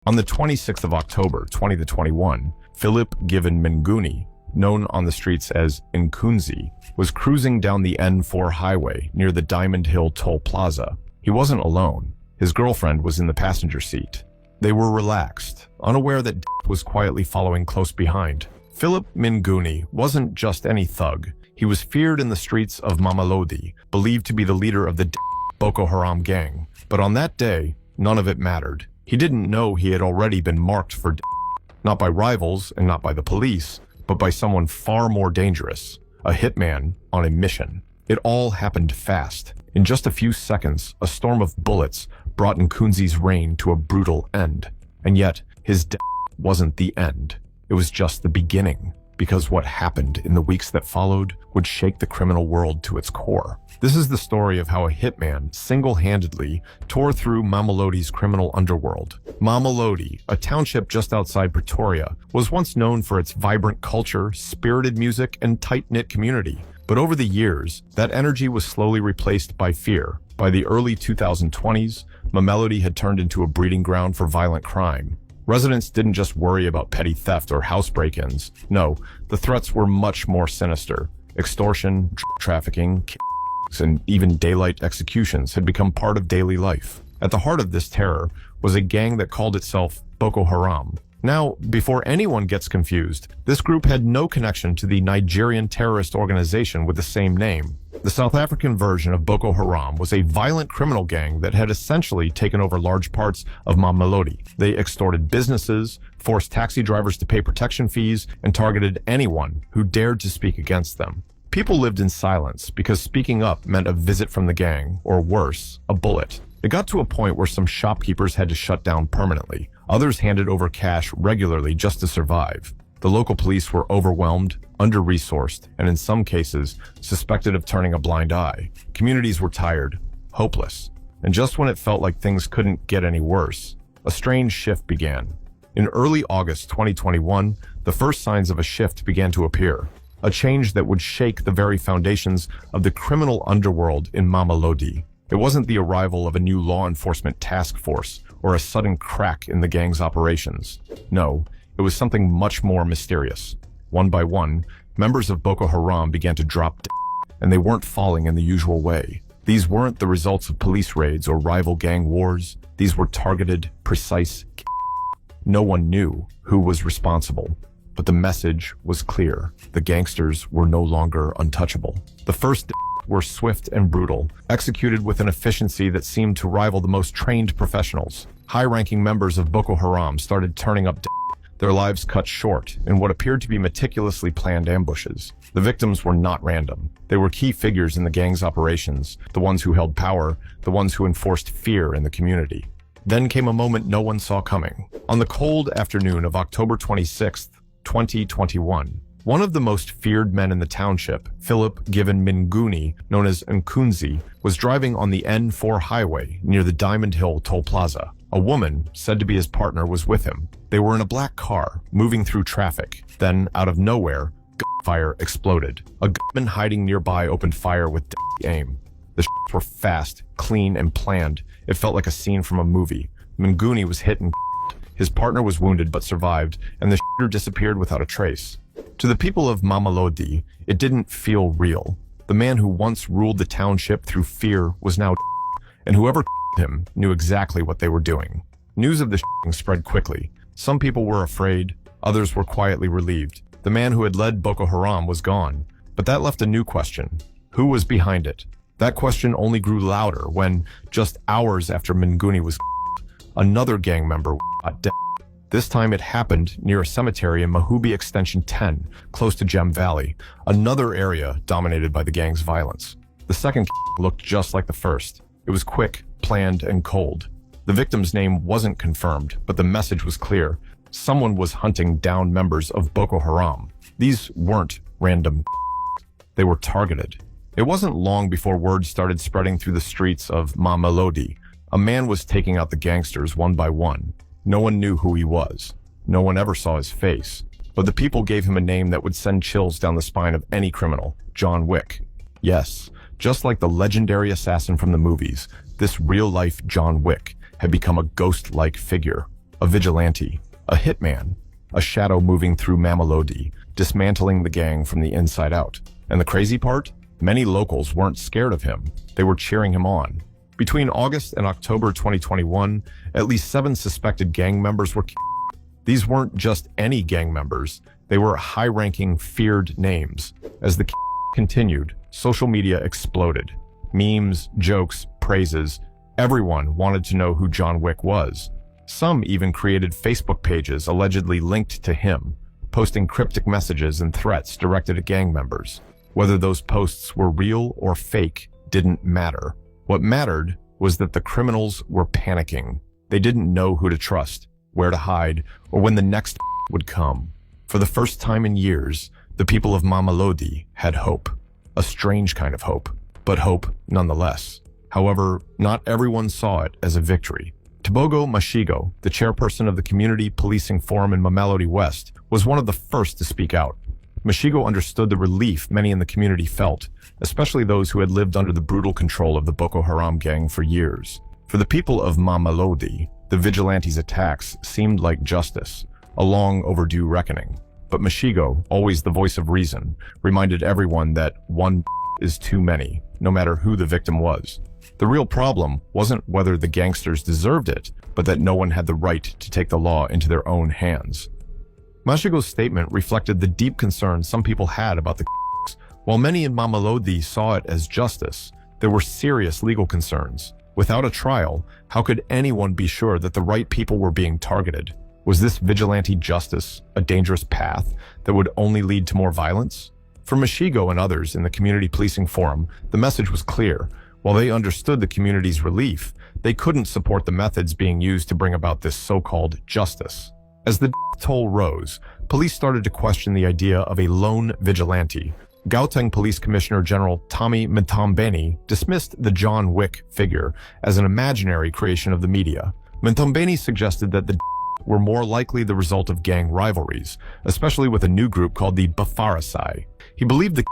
On the 26th of October, 2021, Philip Given Minguni, known on the streets as Nkunzi, was cruising down the N4 highway near the Diamond Hill Toll Plaza. He wasn't alone. His girlfriend was in the passenger seat. They were relaxed, unaware that was quietly following close behind. Philip Minguni wasn't just any thug. He was feared in the streets of Mamelodi, believed to be the leader of the Boko Haram gang. But on that day, none of it mattered. He didn't know he had already been marked for not by rivals and not by the police, but by someone far more dangerous, a hitman on a mission. It all happened fast. In just a few seconds, a storm of bullets brought Nkunzi's reign to a brutal end. And yet, his death wasn't the end. It was just the beginning, because what happened in the weeks that followed would shake the criminal world to its core. This is the story of how a hitman single-handedly tore through Mamelodi's criminal underworld. Mamelodi, a township just outside Pretoria, was once known for its vibrant culture, spirited music, and tight-knit community. But over the years, that energy was slowly replaced by fear. By the early 2020s, Mamelodi had turned into a breeding ground for violent crime. Residents didn't just worry about petty theft or house break-ins. No, the threats were much more sinister. Extortion, drug trafficking, and even daylight executions had become part of daily life. At the heart of this terror was a gang that called itself Boko Haram. Now, before anyone gets confused, this group had no connection to the Nigerian terrorist organization with the same name. The South African version of Boko Haram was a violent criminal gang that had essentially taken over large parts of Mamelodi. They extorted businesses, forced taxi drivers to pay protection fees, and targeted anyone who dared to speak against them. People lived in silence because speaking up meant a visit from the gang, or worse, a bullet. It got to a point where some shopkeepers had to shut down permanently. Others handed over cash regularly just to survive. The local police were overwhelmed, under-resourced, and in some cases, suspected of turning a blind eye. Communities were tired, hopeless, and just when it felt like things couldn't get any worse, a strange shift began. In early August 2021, the first signs of a shift began to appear, a change that would shake the very foundations of the criminal underworld in Mamelodi. It wasn't the arrival of a new law enforcement task force or a sudden crack in the gang's operations. No, it was something much more mysterious. One by one, members of Boko Haram began to drop dead, and they weren't falling in the usual way. These weren't the results of police raids or rival gang wars. These were targeted, precise. No one knew who was responsible, but the message was clear. The gangsters were no longer untouchable. The first were swift and brutal, executed with an efficiency that seemed to rival the most trained professionals. High-ranking members of Boko Haram started turning up, their lives cut short in what appeared to be meticulously planned ambushes. The victims were not random. They were key figures in the gang's operations, the ones who held power, the ones who enforced fear in the community. Then came a moment no one saw coming. On the cold afternoon of October 26th, 2021, one of the most feared men in the township, Philip Given Minguni, known as Nkunzi, was driving on the N4 highway near the Diamond Hill Toll Plaza. A woman, said to be his partner, was with him. They were in a black car, moving through traffic. Then, out of nowhere, gunfire exploded. A gunman hiding nearby opened fire with aim. The shots were fast, clean, and planned. It felt like a scene from a movie. Minguni was hit and his partner was wounded but survived, and the shooter disappeared without a trace. To the people of Mamelodi, it didn't feel real. The man who once ruled the township through fear was now and whoever him knew exactly what they were doing. News of the spread quickly. Some people were afraid, others were quietly relieved. The man who had led Boko Haram was gone, but that left a new question. Who was behind it? That question only grew louder when, just hours after Minguni was another gang member got dead. This time it happened near a cemetery in Mahubi Extension 10, close to Gem Valley, another area dominated by the gang's violence. The second looked just like the first. It was quick, planned, and cold. The victim's name wasn't confirmed, but the message was clear. Someone was hunting down members of Boko Haram. These weren't random. They were targeted. It wasn't long before word started spreading through the streets of Mamelodi. A man was taking out the gangsters one by one. No one knew who he was. No one ever saw his face. But the people gave him a name that would send chills down the spine of any criminal: John Wick. Yes, just like the legendary assassin from the movies, this real-life John Wick had become a ghost-like figure. a vigilante, a hitman, a shadow moving through Mamelodi, dismantling the gang from the inside out. And the crazy part? Many locals weren't scared of him. They were cheering him on. Between August and October 2021, at least 7 suspected gang members were killed. These weren't just any gang members. They were high-ranking, feared names. As the continued, social media exploded. Memes, jokes, praises. Everyone wanted to know who John Wick was. Some even created Facebook pages allegedly linked to him, posting cryptic messages and threats directed at gang members. Whether those posts were real or fake didn't matter. What mattered was that the criminals were panicking. They didn't know who to trust, where to hide, or when the next would come. For the first time in years, the people of Mamelodi had hope. A strange kind of hope, but hope nonetheless. However, not everyone saw it as a victory. Tebogo Mashigo, the chairperson of the Community Policing Forum in Mamelodi West, was one of the first to speak out. Mashigo understood the relief many in the community felt, especially those who had lived under the brutal control of the Boko Haram gang for years. For the people of Mamelodi, the vigilantes' attacks seemed like justice, a long overdue reckoning. But Mashigo, always the voice of reason, reminded everyone that one is too many, no matter who the victim was. The real problem wasn't whether the gangsters deserved it, but that no one had the right to take the law into their own hands. Mashigo's statement reflected the deep concern some people had about the While many in Mamelodi saw it as justice, there were serious legal concerns. Without a trial, how could anyone be sure that the right people were being targeted? Was this vigilante justice a dangerous path that would only lead to more violence? For Mashigo and others in the Community Policing Forum, the message was clear. While they understood the community's relief, they couldn't support the methods being used to bring about this so-called justice. As the toll rose, police started to question the idea of a lone vigilante. Gauteng Police Commissioner General Tommy Mtombeni dismissed the John Wick figure as an imaginary creation of the media. Mtombeni suggested that the were more likely the result of gang rivalries, especially with a new group called the Bafarasai. He believed the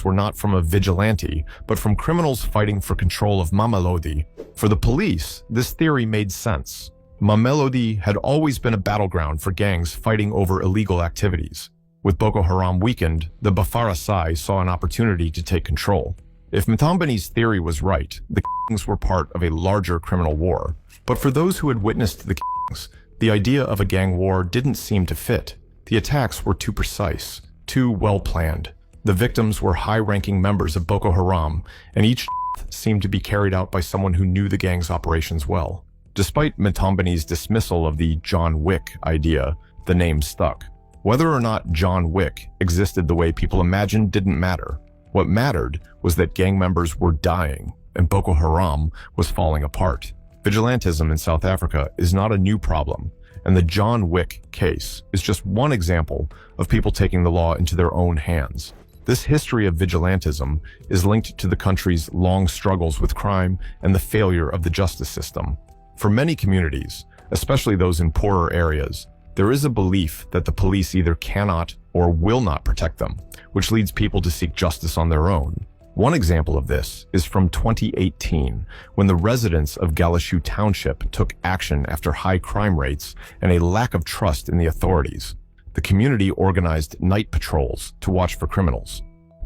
were not from a vigilante, but from criminals fighting for control of Mamelodi. For the police, this theory made sense. Mamelodi had always been a battleground for gangs fighting over illegal activities. With Boko Haram weakened, the Bafarasai saw an opportunity to take control. If Mtombeni's theory was right, the gangs were part of a larger criminal war. But for those who had witnessed the gangs, the idea of a gang war didn't seem to fit. The attacks were too precise, too well-planned. The victims were high-ranking members of Boko Haram, and each seemed to be carried out by someone who knew the gang's operations well. Despite Mtombeni's dismissal of the John Wick idea, the name stuck. Whether or not John Wick existed the way people imagined didn't matter. What mattered was that gang members were dying, and Boko Haram was falling apart. Vigilantism in South Africa is not a new problem, and the John Wick case is just one example of people taking the law into their own hands. This history of vigilantism is linked to the country's long struggles with crime and the failure of the justice system. For many communities, especially those in poorer areas, there is a belief that the police either cannot or will not protect them, which leads people to seek justice on their own. One example of this is from 2018, when the residents of Galashu Township took action after high crime rates and a lack of trust in the authorities. The community organized night patrols to watch for criminals.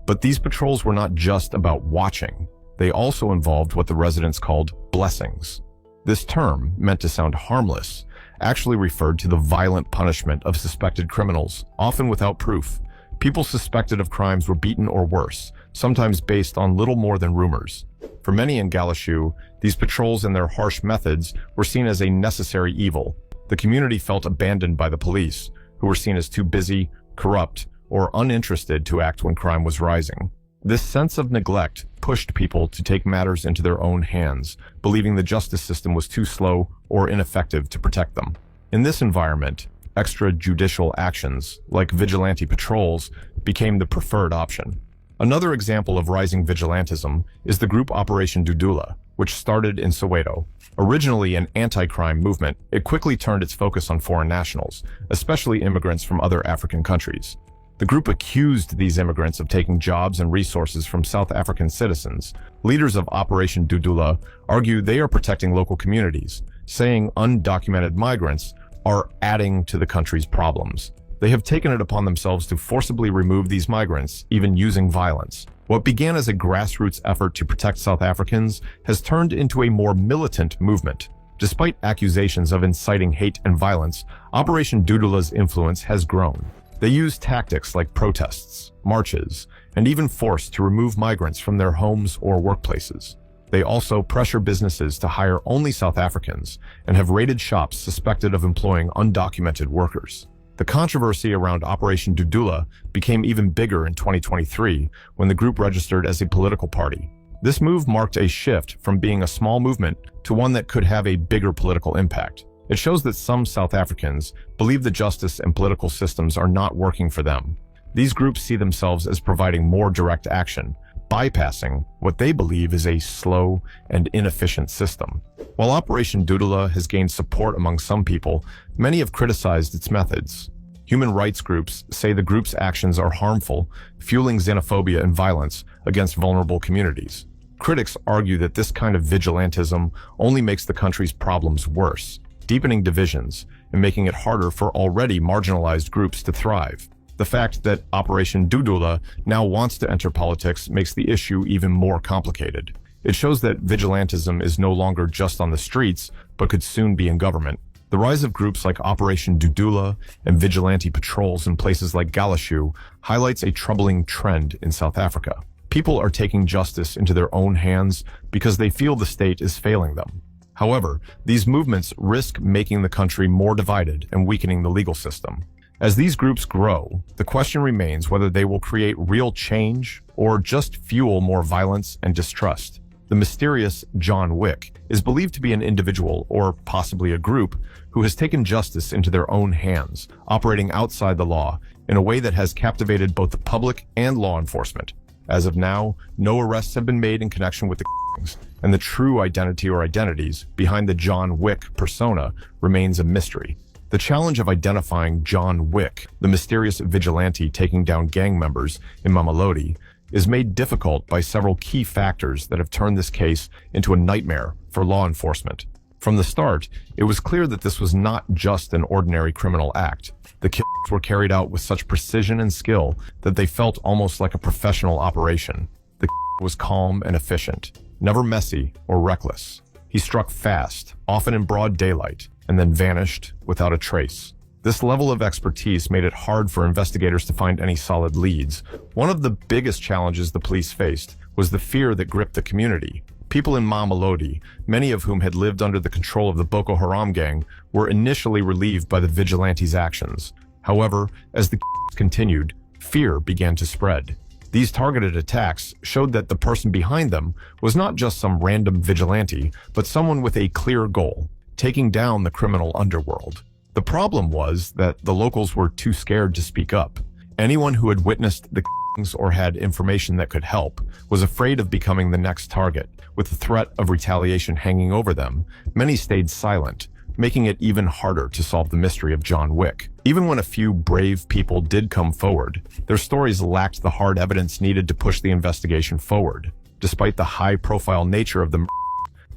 But these patrols were not just about watching. They also involved what the residents called blessings. This term, meant to sound harmless, actually referred to the violent punishment of suspected criminals, often without proof. People suspected of crimes were beaten or worse, sometimes based on little more than rumors. For many in Galashu, these patrols and their harsh methods were seen as a necessary evil. The community felt abandoned by the police, who were seen as too busy, corrupt, or uninterested to act when crime was rising. This sense of neglect pushed people to take matters into their own hands, believing the justice system was too slow or ineffective to protect them. In this environment, extrajudicial actions, like vigilante patrols, became the preferred option. Another example of rising vigilantism is the group Operation Dudula, which started in Soweto. Originally an anti-crime movement, it quickly turned its focus on foreign nationals, especially immigrants from other African countries. The group accused these immigrants of taking jobs and resources from South African citizens. Leaders of Operation Dudula argue they are protecting local communities, saying undocumented migrants are adding to the country's problems. They have taken it upon themselves to forcibly remove these migrants, even using violence. What began as a grassroots effort to protect South Africans has turned into a more militant movement. Despite accusations of inciting hate and violence, Operation Dudula's influence has grown. They use tactics like protests, marches, and even force to remove migrants from their homes or workplaces. They also pressure businesses to hire only South Africans and have raided shops suspected of employing undocumented workers. The controversy around Operation Dudula became even bigger in 2023 when the group registered as a political party. This move marked a shift from being a small movement to one that could have a bigger political impact. It shows that some South Africans believe the justice and political systems are not working for them. These groups see themselves as providing more direct action, bypassing what they believe is a slow and inefficient system. While Operation Dudula has gained support among some people, many have criticized its methods. Human rights groups say the group's actions are harmful, fueling xenophobia and violence against vulnerable communities. Critics argue that this kind of vigilantism only makes the country's problems worse, deepening divisions and making it harder for already marginalized groups to thrive. The fact that Operation Dudula now wants to enter politics makes the issue even more complicated. It shows that vigilantism is no longer just on the streets, but could soon be in government. The rise of groups like Operation Dudula and vigilante patrols in places like Galashu highlights a troubling trend in South Africa. People are taking justice into their own hands because they feel the state is failing them. However, these movements risk making the country more divided and weakening the legal system. As these groups grow, the question remains whether they will create real change or just fuel more violence and distrust. The mysterious John Wick is believed to be an individual, or possibly a group, who has taken justice into their own hands, operating outside the law in a way that has captivated both the public and law enforcement. As of now, no arrests have been made in connection with the killings, and the true identity or identities behind the John Wick persona remains a mystery. The challenge of identifying John Wick, the mysterious vigilante taking down gang members in Mamelodi, is made difficult by several key factors that have turned this case into a nightmare for law enforcement. From the start, it was clear that this was not just an ordinary criminal act. The killings were carried out with such precision and skill that they felt almost like a professional operation. The was calm and efficient, never messy or reckless. He struck fast, often in broad daylight, and then vanished without a trace. This level of expertise made it hard for investigators to find any solid leads. One of the biggest challenges the police faced was the fear that gripped the community. People in Mamelodi, many of whom had lived under the control of the Boko Haram gang, were initially relieved by the vigilantes' actions. However, as the continued, fear began to spread. These targeted attacks showed that the person behind them was not just some random vigilante, but someone with a clear goal: taking down the criminal underworld. The problem was that the locals were too scared to speak up. Anyone who had witnessed the killings or had information that could help was afraid of becoming the next target. With the threat of retaliation hanging over them, many stayed silent, making it even harder to solve the mystery of John Wick. Even when a few brave people did come forward, their stories lacked the hard evidence needed to push the investigation forward. Despite the high-profile nature of the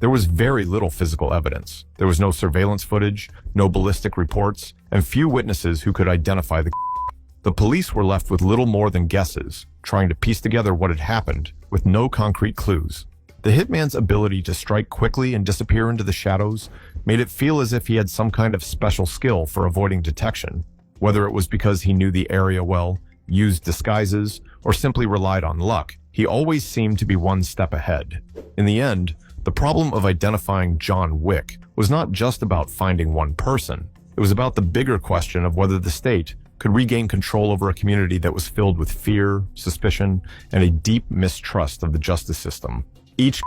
there was very little physical evidence. There was no surveillance footage, no ballistic reports, and few witnesses who could identify the The police were left with little more than guesses, trying to piece together what had happened with no concrete clues. The hitman's ability to strike quickly and disappear into the shadows made it feel as if he had some kind of special skill for avoiding detection. Whether it was because he knew the area well, used disguises, or simply relied on luck, he always seemed to be one step ahead. In the end, the problem of identifying John Wick was not just about finding one person. It was about the bigger question of whether the state could regain control over a community that was filled with fear, suspicion, and a deep mistrust of the justice system. Each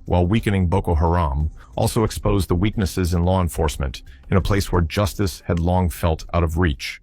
while weakening Boko Haram, also exposed the weaknesses in law enforcement in a place where justice had long felt out of reach.